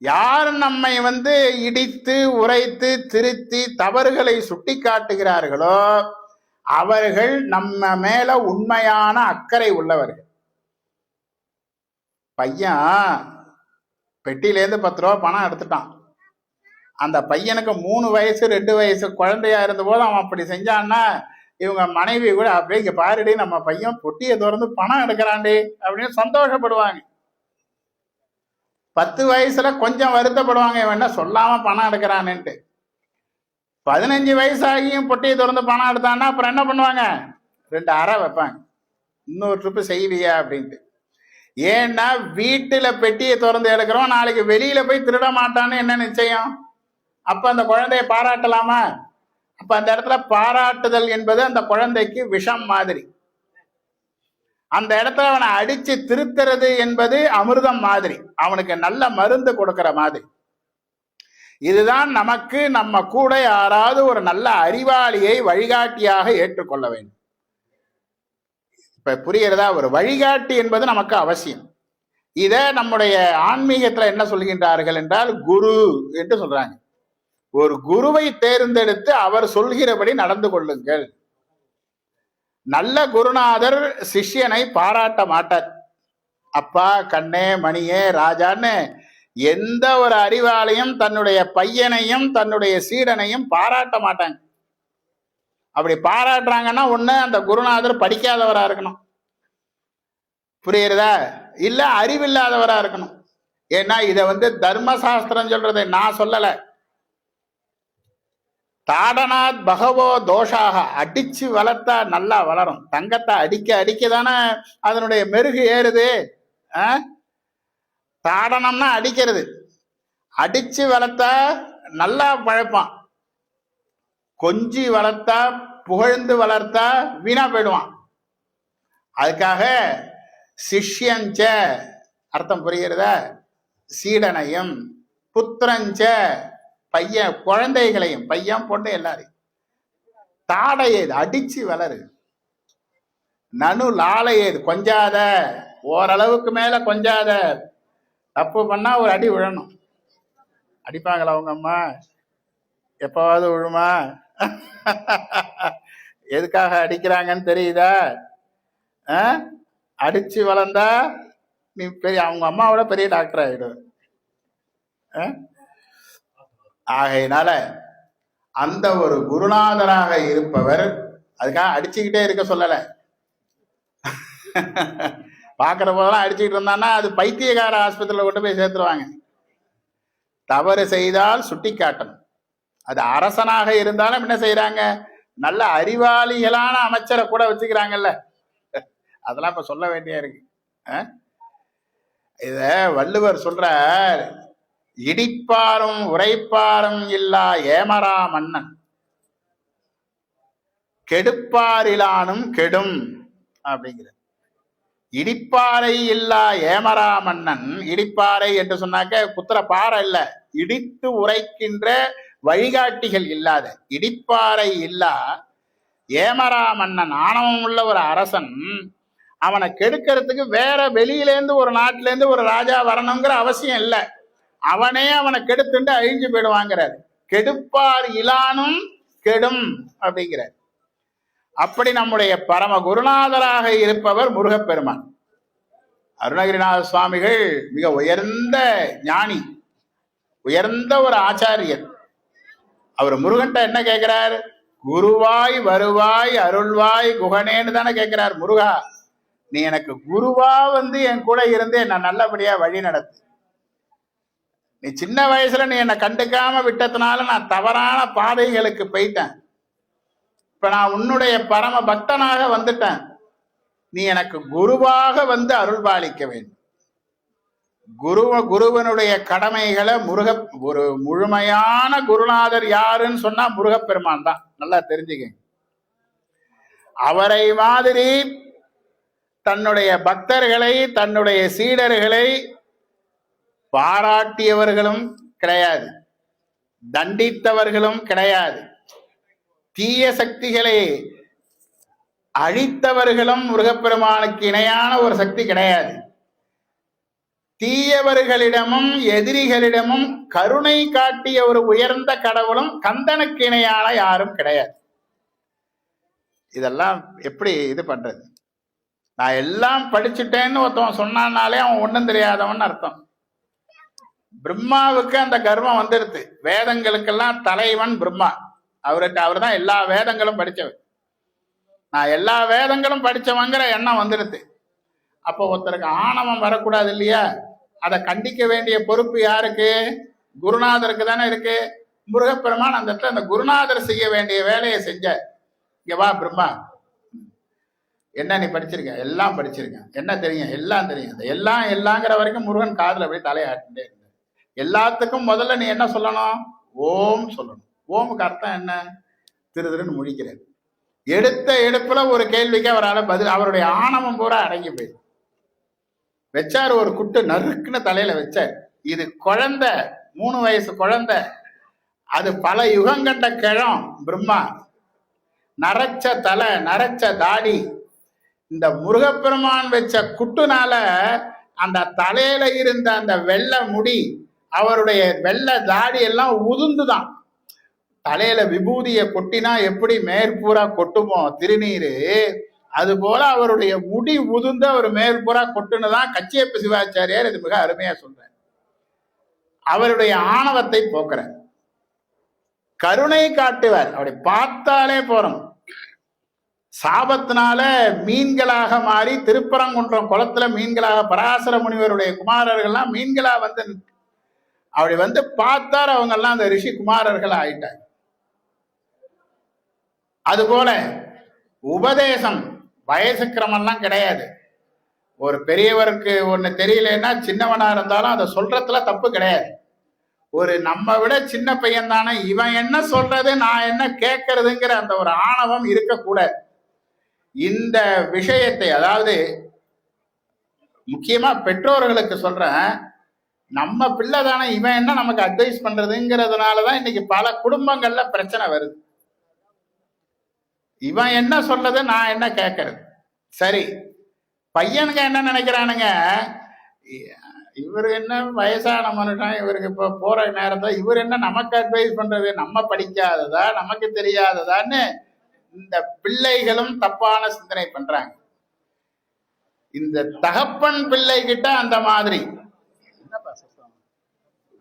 A: யார் நம்மை வந்து இடித்து உரைத்து திருத்தி தவறுகளை சுட்டி காட்டுகிறார்களோ அவர்கள் நம்ம மேல உண்மையான அக்கறை உள்ளவர்கள். பையன் பெட்டியிலேருந்து 10 ரூபா பணம் எடுத்துட்டான். அந்த பையனுக்கு 3 வயசு 2 வயசு குழந்தையா இருந்த போது அவன் அப்படி செஞ்சான்னா இவங்க மனைவி கூட அப்படியே இங்க பாருடி நம்ம பையன் பொட்டியை திறந்து பணம் எடுக்கிறான்டி அப்படின்னு சந்தோஷப்படுவாங்க. 10 வயசுல கொஞ்சம் வருத்தப்படுவாங்க, இவன் என்ன சொல்லாம பணம் எடுக்கிறான்னுட்டு. 15 வயசாகியும் பொட்டியை திறந்து பணம் எடுத்தான்னா அப்புறம் என்ன பண்ணுவாங்க, 2 அறை வைப்பாங்க, இன்னொரு ட்ரிப்பு செய்வியா அப்படின்ட்டு. ஏன்னா வீட்டுல பெட்டியை திறந்து எடுக்கிறோம், நாளைக்கு வெளியில போய் திருட மாட்டான்னு என்ன நிச்சயம்? அப்ப அந்த குழந்தைய பாராட்டலாமா? அப்ப அந்த இடத்துல பாராட்டுதல் என்பது அந்த குழந்தைக்கு விஷம் மாதிரி. அந்த இடத்துல அவனை அடிச்சு திருத்துறது என்பது அமிர்தம் மாதிரி, அவனுக்கு நல்ல மருந்து கொடுக்கிற மாதிரி. இதுதான் நமக்கு நம்ம கூட யாராவது ஒரு நல்ல அறிவாளியை வழிகாட்டியாக ஏற்றுக்கொள்ள வேண்டும். இப்ப புரிகிறதா? ஒரு வழிகாட்டி என்பது நமக்கு அவசியம். இத நம்முடைய ஆன்மீகத்துல என்ன சொல்கின்றார்கள் என்றால் குரு என்று சொல்றாங்க. ஒரு குருவை தேர்ந்தெடுத்து அவர் சொல்கிறபடி நடந்து கொள்ளுங்கள். நல்ல குருநாதர் சிஷ்யனை பாராட்ட மாட்டார். அப்பா, கண்ணே, மணியே, ராஜான்னு எந்த ஒரு அறிவாலையும் தன்னுடைய பையனையும் தன்னுடைய சீடனையும் பாராட்ட மாட்டாங்க. அப்படி பாராட்டுறாங்கன்னா ஒண்ணு அந்த குருநாதர் படிக்காதவரா இருக்கணும், புரியுறதா? இல்ல அறிவில்லாதவரா இருக்கணும். ஏன்னா இதை தர்மசாஸ்திரம் சொல்றதை நான் சொல்லல. தாடனாத் பகவோ தோஷாக, அடிச்சு வளர்த்தா நல்லா வளரும். தங்கத்தை அடிக்க அடிக்க தானே அதனுடைய மெருகு ஏறுது. தாடனம்னா அடிக்கிறது, அடிச்சு வளர்த்தா நல்லா பழைப்பான். கொஞ்சி வளர்த்தா புகழ்ந்து வளர்த்தா வீணா போயிடுவான். அதுக்காக சிஷ்யஞ்ச அர்த்தம் புரிகிறதா? சீடனையும், புத்திரஞ்ச பையன் குழந்தைகளையும், பையன் பொண்ணு எல்லாரையும் தாடையது அடிச்சு வளரு. நனு லாலையது கொஞ்சாத, ஓரளவுக்கு மேல கொஞ்சாத. தப்பு பண்ணா ஒரு அடி விழணும். அடிப்பாங்களா அவங்க அம்மா? எப்பவாவது விழுமா? எதுக்காக அடிக்கிறாங்கன்னு தெரியுதா? அடிச்சு வளர்ந்தா நீ பெரிய, அவங்க அம்மாவோட பெரிய டாக்டர் ஆயிடும். ஆகையினால அந்த ஒரு குருநாதராக இருப்பவர் அதுக்காக அடிச்சுக்கிட்டே இருக்க சொல்லல. பாக்குற போதெல்லாம் அடிச்சுக்கிட்டு இருந்தான்னா அது பைத்தியகார ஆஸ்பத்திரியில கொண்டு போய் சேர்த்துருவாங்க. தவறு செய்தால் சுட்டி காட்டணும். அது அரசனாக இருந்தாலும் என்ன செய்யறாங்க, நல்ல அறிவாளிகளான அமைச்சரை கூட வச்சுக்கிறாங்கல்ல. அதெல்லாம் இப்ப சொல்ல வேண்டிய இருக்கு. இத வள்ளுவர் சொல்ற, இடிப்பாரும் உரைப்பாரும் இல்லா ஏமரா மன்னன் கெடுப்பாரிலானும் கெடும் அப்படிங்கிற. இடிப்பாறை இல்லா ஏமரா மன்னன், இடிப்பாறை என்று சொன்னாக்க குத்துற பாறை இல்ல, இடித்து உரைக்கின்ற வழிகாட்டிகள் இல்லாத இடிப்பாறை இல்லா ஏமரா மன்னன், ஆணவம் உள்ள ஒரு அரசன், அவனை கெடுக்கிறதுக்கு வேற வெளியிலேருந்து ஒரு நாட்டில இருந்து ஒரு ராஜா வரணுங்கிற அவசியம் இல்லை. அவனே அவனை கெடுத்துட்டு அழிஞ்சு போயிடுவாங்கிறார். கெடுப்பார் இலானும் கெடும் அப்படிங்கிறார். அப்படி நம்முடைய பரம குருநாதராக இருப்பவர் முருகப்பெருமான். அருணகிரிநாத சுவாமிகள் மிக உயர்ந்த ஞானி, உயர்ந்த ஒரு ஆச்சாரியர். அவர் முருகன்ட்ட என்ன கேட்கிறார்? குருவாய் வருவாய் அருள்வாய் குகனேன்னு தானே கேட்கிறார். முருகா, நீ எனக்கு குருவா என் கூட இருந்து என்ன நல்லபடியா வழி நடத்து. நீ சின்ன வயசுல நீ என்னை கண்டுக்காம விட்டதுனால நான் தவறான பாதைகளுக்கு போயிட்டேன். இப்ப நான் உன்னுடைய பரம பக்தனாக வந்துட்டேன். நீ எனக்கு குருவாக அருள் பாலிக்க வேண்டும். குருவனுடைய கடமைகளை ஒரு முழுமையான குருநாதர் யாருன்னு சொன்னா முருகப்பெருமான் தான். நல்லா தெரிஞ்சுக்க. அவரை மாதிரி தன்னுடைய பக்தர்களை தன்னுடைய சீடர்களை பாராட்டியவர்களும் கிடையாது, தண்டித்தவர்களும் கிடையாது, தீய சக்திகளை அழித்தவர்களும் முருகப்பெருமானுக்கு இணையான ஒரு சக்தி கிடையாது. தீயவர்களிடமும் எதிரிகளிடமும் கருணை காட்டிய ஒரு உயர்ந்த கடவுளும் கந்தனுக்கு இணையான யாரும் கிடையாது. இதெல்லாம் எப்படி இது பண்றது? நான் எல்லாம் படிச்சுட்டேன்னு ஒருத்தவன் சொன்னானாலே அவன் ஒன்றும் தெரியாதவன் அர்த்தம். பிரம்மாவுக்கு அந்த கர்வம் வந்துடுது. வேதங்களுக்கெல்லாம் தலைவன் பிரம்மா. அவர் தான் எல்லா வேதங்களும் படிச்சவர். நான் எல்லா வேதங்களும் படிச்சவங்கிற எண்ணம் வந்துடுது. அப்போ ஒருத்தருக்கு ஆணவம் வரக்கூடாது இல்லையா? அதை கண்டிக்க வேண்டிய பொறுப்பு யாருக்கு? குருநாதருக்கு தானே இருக்கு. முருகப்பெருமான் அந்த இடத்துல அந்த குருநாதர் செய்ய வேண்டிய வேலையை செஞ்சார். இங்க வா பிரம்மா, என்ன நீ படிச்சிருக்க? எல்லாம் படிச்சிருக்கேன். என்ன தெரியும்? எல்லாம் தெரியும். எல்லாம் எல்லாங்கிற வரைக்கும் முருகன் காதுல அப்படியே தலையாட்டிட்டே இருந்தார். எல்லாத்துக்கும் முதல்ல நீ என்ன சொல்லணும்? ஓம் சொல்லணும். ஓமுக்கு அர்த்தம் என்ன? திருன்னு முழிக்கிறார். எடுத்த எடுப்புல ஒரு கேள்விக்கு அவரால் பதில், அவருடைய ஆணவம் பூரா அடங்கி போயிடுது. வச்சாரு ஒரு குட்டு, நறுக்குன்னு தலையில வச்சார். இது குழந்தை, 3 வயசு குழந்தை. அது பல யுகங்கண்ட கிழம் பிரம்மா. நரைச்ச தலை, நரைச்ச தாடி. இந்த முருகப்பெருமான் வச்ச குட்டுனால அந்த தலையில இருந்த அந்த வெள்ளை முடி, அவருடைய வெள்ளை தாடி எல்லாம் உதுந்துதான். தலையில விபூதிய கொட்டினா எப்படி மேற்பூரா கொட்டுமோ திருநீரு, அது போல அவருடைய முடி உதுந்து அவர் மேற்பூரா கொட்டுனுதான் கச்சியப்ப சிவாச்சாரியார் இது மிக அருமையா சொல்றார். அவருடைய ஆணவத்தை போக்குற கருணை காட்டுவார். அப்படி பார்த்தாலே போறோம். சாபத்தினால மீன்களாக மாறி திருப்பரங்குன்றம் குளத்துல மீன்களாக பராசர முனிவருடைய குமாரர்கள்லாம் மீன்களா வந்து அப்படி வந்து பார்த்தார். அவங்க எல்லாம் அந்த ரிஷி குமாரர்கள் ஆயிட்டாங்க. அதுபோல உபதேசம் வயசு கிரமெல்லாம் கிடையாது. ஒரு பெரியவருக்கு ஒண்ணு தெரியலன்னா சின்னவனா இருந்தாலும் அதை சொல்றதுல தப்பு கிடையாது. ஒரு நம்ம விட சின்ன பையன் தானே, இவன் என்ன சொல்றது நான் என்ன கேட்கறதுங்கிற அந்த ஒரு ஆணவம் இருக்கக்கூடாது. இந்த விஷயத்தை, அதாவது முக்கியமா பெற்றோர்களுக்கு சொல்றேன், நம்ம பிள்ளை தானே, இவன் என்ன நமக்கு அட்வைஸ் பண்றதுங்கிறதுனாலதான் இன்னைக்கு பல குடும்பங்கள்ல பிரச்சனை வருது. இவன் என்ன சொல்றது நான் என்ன கேட்கறது. சரி, பையனுங்க என்ன நினைக்கிறானுங்க, இவரு என்ன வயசான மனுஷன், இவருக்கு இப்போ போற நேரத்துல இவர் என்ன நமக்கு அட்வைஸ் பண்றது, நம்ம படிக்காததா, நமக்கு தெரியாததான்னு இந்த பிள்ளைகளும் தப்பான சிந்தனை பண்றாங்க. இந்த தகப்பன் பிள்ளை கிட்ட அந்த மாதிரி,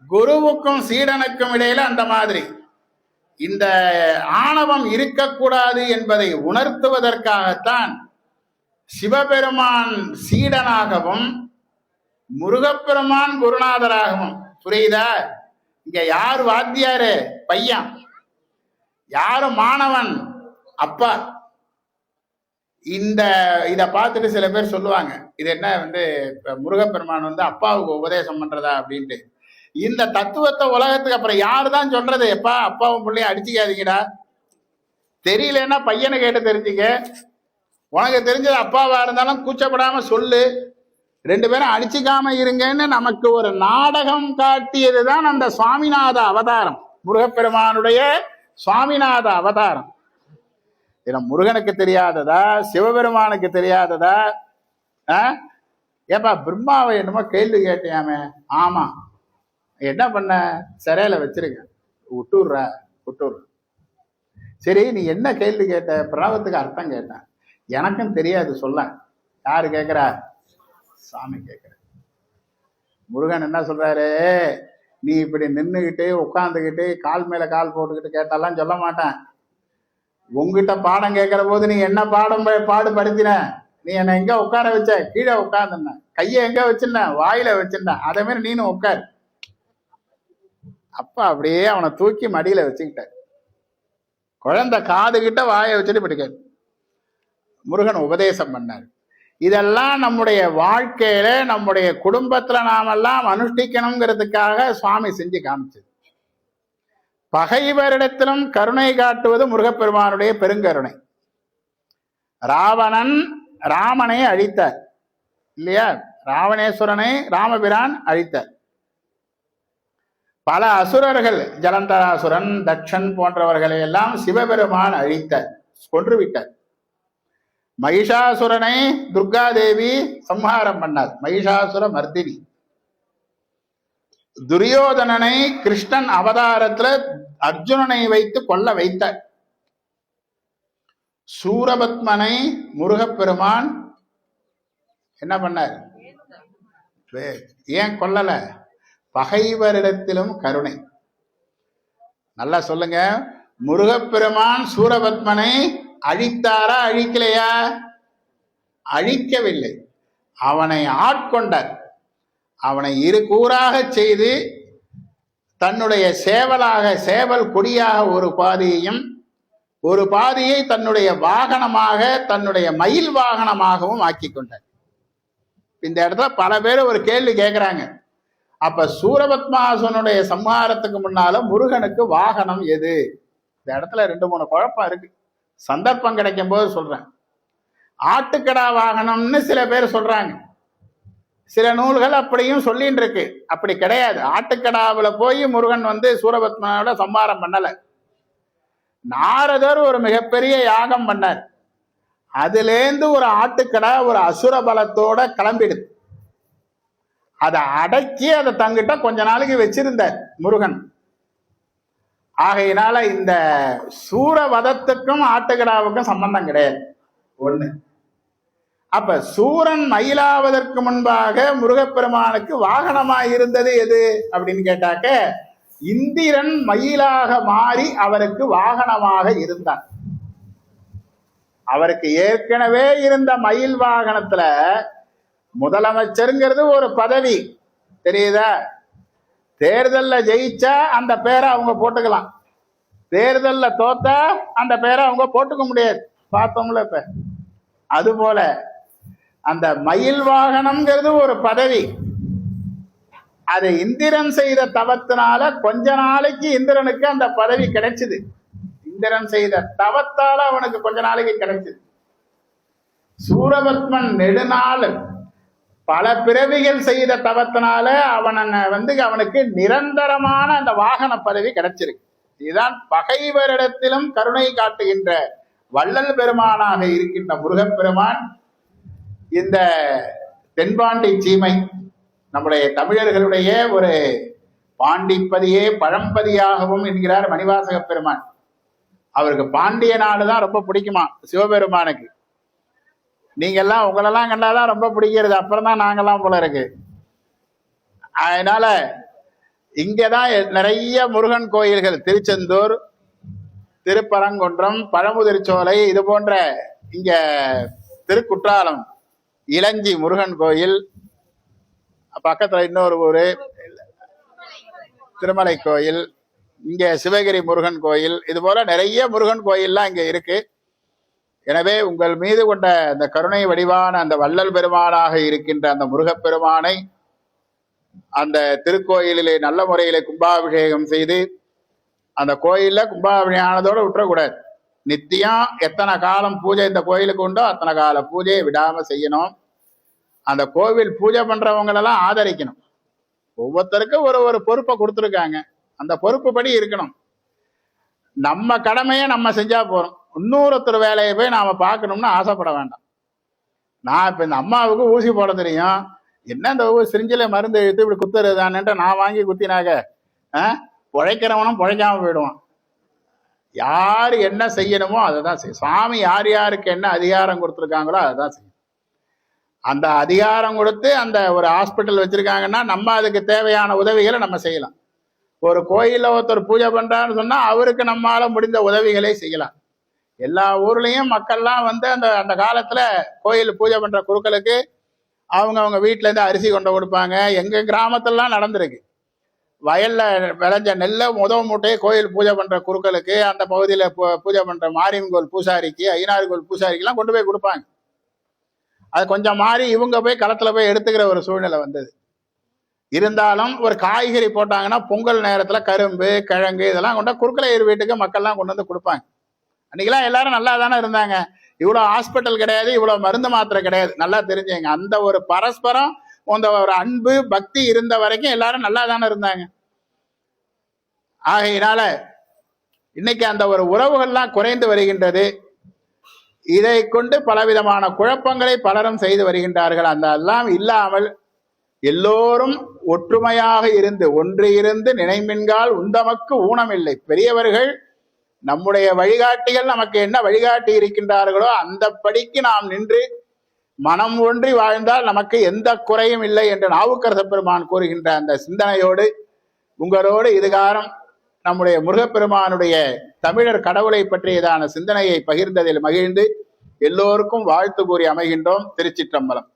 A: குருவுக்கும் சீடனுக்கும் இடையில அந்த மாதிரி இந்த ஆணவம் இருக்கக்கூடாது என்பதை உணர்த்துவதற்காகத்தான் சிவபெருமான் சீடனாகவும் முருகப்பெருமான் குருநாதராகவும். புரியுதா? இங்க யார் வாத்தியாரு? பையன். யாரு மாணவன்? அப்பா. இத பார்த்துட்டு சில பேர் சொல்லுவாங்க, இது என்ன வந்து முருகப்பெருமான் வந்து அப்பாவுக்கு உபதேசம் பண்றதா அப்படின்ட்டு. இந்த தத்துவத்தை உலகத்துக்கு அப்புறம் யாருதான் சொல்றது? எப்பா அப்பாவும் பிள்ளையும் அடிச்சுக்காதீங்கடா, தெரியலன்னா பையனை கேட்டு தெரிஞ்சுக்க. உனக்கு தெரிஞ்சது அப்பாவா இருந்தாலும் கூச்சப்படாம சொல்லு, 2 பேரும் அடிச்சுக்காம இருங்கன்னு நமக்கு ஒரு நாடகம் காட்டியதுதான் அந்த சுவாமிநாத அவதாரம், முருகப்பெருமானுடைய சுவாமிநாத அவதாரம். முருகனுக்கு தெரியாததா? சிவபெருமானுக்கு தெரியாததா? ஏப்பா பிரம்மாவை என்னமோ கேள்வி கேட்டியாமே. ஆமா, என்ன பண்ண? சிறையில வச்சிருக்க, விட்டுடுற. சரி, நீ என்ன கேள்வி கேட்ட? பிரணவத்துக்கு அர்த்தம் கேட்டேன். எனக்கும் தெரியாது சொல்ல. யாரு கேட்கிறா? சாமி கேட்கிற. முருகன் என்ன சொல்றாரு? நீ இப்படி நின்றுகிட்டு உட்காந்துக்கிட்டு கால் மேல கால் போட்டுக்கிட்டு கேட்டாலாம் சொல்ல மாட்டேன். உங்ககிட்ட பாடம் கேட்கிற போது நீ என்ன பாடுபடுத்தின? நீ என்னை எங்க உட்கார வச்ச? கீழே உட்கார்ந்துன. கையை எங்க வச்சிருந்த? வாயில வச்சிருந்த. அதே மாதிரி நீனும் உட்கார். அப்பா அப்படியே அவனை தூக்கி மடியில வச்சுக்கிட்ட. குழந்தை காது கிட்ட வாயை வச்சுட்டு படிக்காது. முருகன் உபதேசம் பண்ணார். இதெல்லாம் நம்முடைய வாழ்க்கையில, நம்முடைய குடும்பத்துல நாமெல்லாம் அனுஷ்டிக்கணுங்கிறதுக்காக சுவாமி செஞ்சு காமிச்சது. பகைவரிடத்திலும் கருணை காட்டுவது முருகப்பெருமானுடைய பெருங்கருணை. ராமனை அழித்தார் இல்லையா? ராவணேஸ்வரனை ராமபிரான் அழித்தார். பல அசுரர்கள், ஜலந்தராசுரன், தட்சன் போன்றவர்களை எல்லாம் சிவபெருமான் அழித்தார், கொன்றுவிட்டார். மகிஷாசுரனை துர்காதேவி சம்ஹாரம் பண்ணார், மகிஷாசுர மர்தினி. துரியோதனனை கிருஷ்ணன் அவதாரத்துல அர்ஜுனனை வைத்து கொல்ல வைத்தார். சூரபத்மனை முருகப்பெருமான் என்ன பண்ணார்? ஏன் கொல்லல? பகைவரிடத்திலும் கருணை. நல்லா சொல்லுங்க, முருகப்பெருமான் சூரபத்மனை அழித்தாரா அழிக்கலையா? அழிக்கவில்லை, அவனை ஆட்கொண்டார். அவனை இரு கூறாக செய்து தன்னுடைய சேவல் கொடியாக ஒரு பாதியையும், ஒரு பாதியை தன்னுடைய வாகனமாக, தன்னுடைய மயில் வாகனமாகவும் ஆக்கி கொண்டார். இந்த இடத்துல பல பேர் ஒரு கேள்வி கேட்கிறாங்க, அப்ப சூரபத்மாசுனுடைய சம்ஹாரத்துக்கு முன்னால முருகனுக்கு வாகனம் எது? இந்த இடத்துல 2-3 குழப்பம் இருக்கு. சந்தர்ப்பம் கிடைக்கும் போது சொல்றேன். ஆட்டுக்கடா வாகனம்னு சில பேர் சொல்றாங்க, சில நூல்கள் அப்படியும் சொல்லிட்டு இருக்கு. அப்படி கிடையாது. ஆட்டுக்கடாவுல போய் முருகன் சூரபத்மனோட சம்ஹாரம் பண்ணல. நாரதர் ஒரு மிகப்பெரிய யாகம் பண்ணார். அதுலேருந்து ஒரு ஆட்டுக்கடா ஒரு அசுர பலத்தோட கிளம்பிடுது. அதை அடக்கி அதை தங்கிட்ட கொஞ்ச நாளைக்கு வச்சிருந்தார் முருகன். ஆகையினால இந்த சூரவதத்துக்கும் ஆட்டுக்கடாவுக்கும் சம்பந்தம் கிடையாது. ஒண்ணு. அப்ப சூரன் மயிலாவதற்கு முன்பாக முருகப்பெருமானுக்கு வாகனமாய் இருந்தது எது அப்படின்னு கேட்டாக்க, இந்திரன் மயிலாக மாறி அவருக்கு வாகனமாக இருந்தான். அவருக்கு ஏற்கனவே இருந்த மயில் வாகனத்துல முதலமைச்சருங்கிறது ஒரு பதவி, தெரியுதா? தேர்தல்ல ஜெயிச்சா அந்த பேரை அவங்க போட்டுக்கலாம், தேர்தல்ல தோத்தா அந்த பேரை அவங்க போட்டுக்க முடியாது. பார்த்தோம்ல இப்ப. அது போல அந்த மயில் வாகனம்ங்கிறது ஒரு பதவி. அது இந்திரன் செய்த தவத்தினால கொஞ்ச நாளைக்கு இந்திரனுக்கு அந்த பதவி கிடைச்சது. இந்திரன் செய்த தவத்தால அவனுக்கு கொஞ்ச நாளைக்கு கிடைச்சது. சூரபத்மன் நெடுநாள் பல பிறவிகள் செய்த தவத்தினால அவனுக்கு நிரந்தரமான அந்த வாகன பதவி கிடைச்சிருக்கு. இதுதான் பகைவரிடத்திலும் கருணை காட்டுகின்ற வள்ளல் பெருமானாக இருக்கின்ற முருகப்பெருமான். இந்த தென்பாண்டி சீமை நம்முடைய தமிழர்களுடைய ஒரு பாண்டிப்பதியே பழம்பதியாகவும் என்கிறார் மணிவாசக பெருமான். அவருக்கு பாண்டிய நாடுதான் ரொம்ப பிடிக்குமா சிவபெருமானுக்கு. நீங்கெல்லாம் உங்களெல்லாம் கண்டாதான் ரொம்ப பிடிக்கிறது, அப்புறம் தான் நாங்கெல்லாம் போல இருக்கு. அதனால இங்கதான் நிறைய முருகன் கோயில்கள், திருச்செந்தூர், திருப்பரங்குன்றம், பழமுதிர்ச்சோலை, இது போன்ற இங்க திருக்குற்றாலம் இளஞ்சி முருகன் கோயில், பக்கத்துல இன்னொரு ஊரு திருமலை கோயில், இங்க சிவகிரி முருகன் கோயில், இது போல நிறைய முருகன் கோயில்லாம் இங்க இருக்கு. எனவே உங்கள் மீது கொண்ட அந்த கருணை வடிவான அந்த வள்ளல் பெருமானாக இருக்கின்ற அந்த முருகப்பெருமானை அந்த திருக்கோயிலிலே நல்ல முறையிலே கும்பாபிஷேகம் செய்து, அந்த கோயில்ல கும்பாபிஷேகம் ஆனதோடு விட்டுறக்கூடாது. நித்தியம் எத்தனை காலம் பூஜை இந்த கோயிலுக்கு உண்டோ அத்தனை கால பூஜையை விடாம செய்யணும். அந்த கோவில் பூஜை பண்றவங்களெல்லாம் ஆதரிக்கணும். ஒவ்வொருத்தருக்கும் ஒரு பொறுப்பை கொடுத்துருக்காங்க, அந்த பொறுப்பு படி இருக்கணும். நம்ம கடமையை நம்ம செஞ்சா போறோம், இன்னொருத்தர் வேலையை போய் நாம பார்க்கணும்னு ஆசைப்பட வேண்டாம். நான் இப்ப இந்த அம்மாவுக்கு ஊசி போட தெரியும், என்ன இந்த சிரிஞ்சில மருந்து எடுத்து இப்படி குத்துறதுதான்ட்டு நான் வாங்கி குத்தினாக்க உழைக்கிறவனும் உழைக்காம போயிடுவான். யாரு என்ன செய்யணுமோ அதை தான் செய்யும். சுவாமி யார் யாருக்கு என்ன அதிகாரம் கொடுத்துருக்காங்களோ அதை தான் செய்யும். அந்த அதிகாரம் கொடுத்து அந்த ஒரு ஹாஸ்பிட்டல் வச்சிருக்காங்கன்னா நம்ம அதுக்கு தேவையான உதவிகளை நம்ம செய்யலாம். ஒரு கோயில்ல ஒருத்தர் பூஜை பண்றான்னு சொன்னா அவருக்கு நம்மால முடிந்த உதவிகளை செய்யலாம். எல்லா ஊர்லயும் மக்கள்லாம் அந்த அந்த காலத்துல கோயில் பூஜை பண்ற குருக்களுக்கு அவங்க வீட்டுல இருந்து அரிசி கொண்டு கொடுப்பாங்க. எங்க கிராமத்திலாம் நடந்திருக்கு. வயல்ல விளைஞ்ச நெல்லை மூட்டையை கோயில் பூஜை பண்ற குருக்களுக்கு, அந்த பகுதியில பூஜை பண்ற மாரியம்மன் கோயில் பூசாரிக்கு, ஐநாறு கோயில் பூசாரிக்கெல்லாம் கொண்டு போய் கொடுப்பாங்க. அது கொஞ்சம் மாறி இவங்க போய் களத்துல போய் எடுத்துக்கிற ஒரு சூழ்நிலை வந்தது. இருந்தாலும் ஒரு காய்கறி போட்டாங்கன்னா பொங்கல் நேரத்துல கரும்பு, கிழங்கு இதெல்லாம் கொண்டா குறுக்கலையர் வீட்டுக்கு மக்கள்லாம் கொண்டு வந்து கொடுப்பாங்க. அன்னைக்கெல்லாம் எல்லாரும் நல்லா தானே இருந்தாங்க. இவ்வளவு ஹாஸ்பிட்டல் கிடையாது, இவ்வளவு மருந்து மாத்திரை கிடையாது. நல்லா தெரிஞ்சுங்க, அந்த ஒரு பரஸ்பரம் அந்த ஒரு அன்பு பக்தி இருந்த வரைக்கும் எல்லாரும் நல்லா தானே இருந்தாங்க. ஆகையினால இன்னைக்கு அந்த ஒரு உறவுகள்லாம் குறைந்து வருகின்றது. இதை கொண்டு பலவிதமான குழப்பங்களை பலரும் செய்து வருகின்றார்கள். அந்த எல்லாம் இல்லாமல் எல்லோரும் ஒற்றுமையாக இருந்து ஒன்று இருந்து நினைமின்கால் உந்தமக்கு ஊனமில்லை. பெரியவர்கள் நம்முடைய வழிகாட்டிகள் நமக்கு என்ன வழிகாட்டி இருக்கின்றார்களோ அந்த படிக்கு நாம் நின்று மனம் ஒன்றி வாழ்ந்தால் நமக்கு எந்த குறையும் இல்லை என்று நாவுக்கரச பெருமான் கூறுகின்ற அந்த சிந்தனையோடு உங்களோடு இதுகாரம் நம்முடைய முருகப்பெருமானுடைய தமிழர் கடவுளை பற்றியதான சிந்தனையை பகிர்ந்ததில் மகிழ்ந்து எல்லோருக்கும் வாழ்த்து கூறி அமைகின்றோம். திருச்சிற்றம்பலம்.